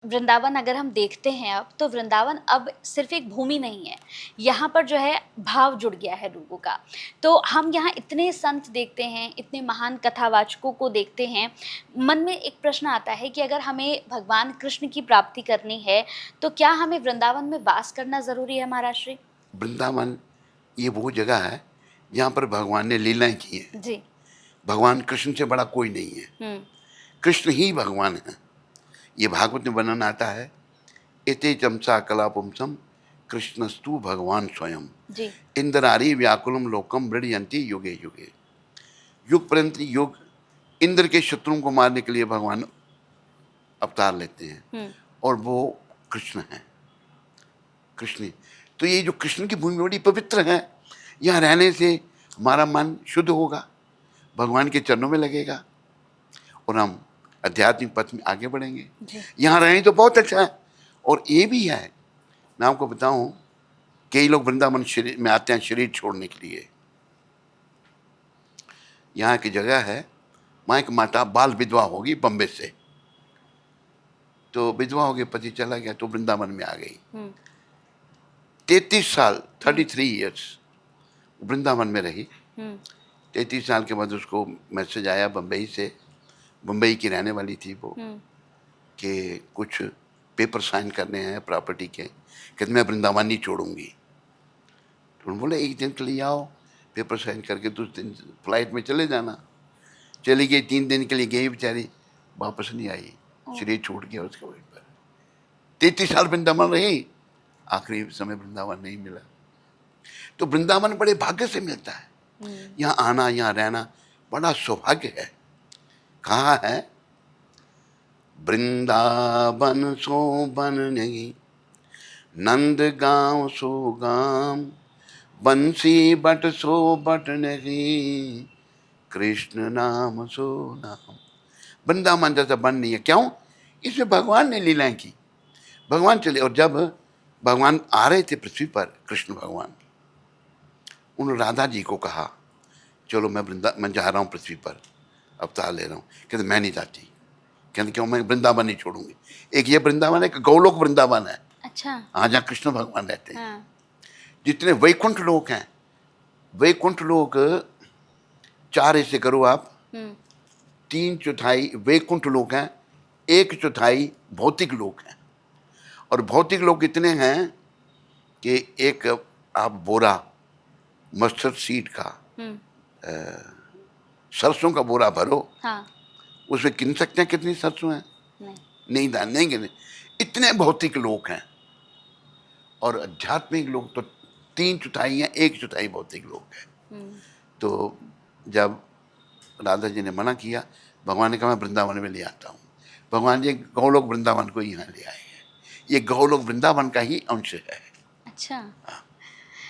वृंदावन अगर हम देखते हैं अब, तो वृंदावन अब सिर्फ़ एक भूमि नहीं है, यहाँ पर जो है भाव जुड़ गया है लोगों का। तो हम यहाँ इतने संत देखते हैं, इतने महान कथावाचकों को देखते हैं, मन में एक प्रश्न आता है कि अगर हमें भगवान कृष्ण की प्राप्ति करनी है, तो क्या हमें वृंदावन में वास करना ज़रूरी है महाराज श्री? वृंदावन ये वो जगह है जहाँ पर भगवान ने लीलाएं की हैं। जी। भगवान कृष्ण से बड़ा कोई नहीं है, हुँ। कृष्ण ही भगवान है। ये भागवत में वर्णन आता है, इते चमसा कला पुंसम कृष्णस्तु भगवान स्वयं जी। इंद्रारी व्याकुलम लोकम मृडयंती युगे युगे। युग पर्यंत युग इंद्र के शत्रुओं को मारने के लिए भगवान अवतार लेते हैं, हुँ। और वो कृष्ण है। कृष्ण, तो ये जो कृष्ण की भूमि बड़ी पवित्र है, यहाँ रहने से हमारा मन शुद्ध होगा, भगवान के चरणों में लगेगा, और हम आध्यात्मिक पथ में आगे बढ़ेंगे। जी। यहाँ रहें तो बहुत अच्छा है। और ये भी है, मैं आपको बताऊं, कई लोग वृंदावन शरीर में आते हैं शरीर छोड़ने के लिए। यहाँ की जगह है, वहाँ एक माता बाल विधवा होगी बम्बे से, तो विधवा हो गई, पति चला गया, तो वृंदावन में आ गई। 33 साल 33 ईयर्स वृंदावन में रही। 33 साल के बाद उसको मैसेज आया बम्बई से, मुंबई की रहने वाली थी वो, कि कुछ पेपर साइन करने हैं प्रॉपर्टी के, कहते मैं वृंदावन नहीं छोड़ूंगी। तो उन्होंने बोले एक दिन के लिए आओ, पेपर साइन करके दूसरे दिन फ्लाइट में चले जाना। चली गई, 3 दिन के लिए गई बेचारी, वापस नहीं आई, शरीर छूट गया उसके वहीं पर। 33 साल वृंदावन रही, आखिरी समय वृंदावन नहीं मिला। तो वृंदावन बड़े भाग्य से मिलता है। यहाँ आना, यहाँ रहना बड़ा सौभाग्य है। कहाँ है? वृंदावन सो बन नहीं, नंद गांव सो गाम, बंसी बट सो बट नहीं, कृष्ण नाम सो नाम। वृंदावन जैसा बन नहीं है। क्यों? इसमें भगवान ने लीलाएं की, भगवान चले। और जब भगवान आ रहे थे पृथ्वी पर, कृष्ण भगवान, उन्होंने राधा जी को कहा चलो मैं जा रहा हूँ पृथ्वी पर, अवतार ले रहा हूँ। कहते मैं नहीं जाती। कहते क्यों? मैं वृंदावन नहीं छोड़ूंगी। एक ये वृंदावन है, एक गौलोक वृंदावन है। अच्छा। हाँ, जहाँ कृष्ण भगवान रहते हैं। हाँ। जितने वैकुंठ लोक हैं, वैकुंठ लोक 4 ऐसे करो आप, 3/4 वैकुंठ लोक हैं, 1/4 भौतिक लोक हैं। और भौतिक लोक इतने हैं कि एक आप बोरा मस्टर्ड सीड का, सरसों का बोरा भरो, हाँ। उसमें गिन सकते हैं कितनी सरसों हैं? नहीं नहीं गिने। इतने भौतिक लोक हैं। और आध्यात्मिक लोग तो 3/4 या 1/4 भौतिक लोग हैं। तो जब राधा जी ने मना किया, भगवान ने कहा मैं वृंदावन में ले आता हूँ। भगवान जी गौलोक वृंदावन को यहाँ ले आए हैं। ये गौलोक वृंदावन का ही अंश है। अच्छा। हाँ।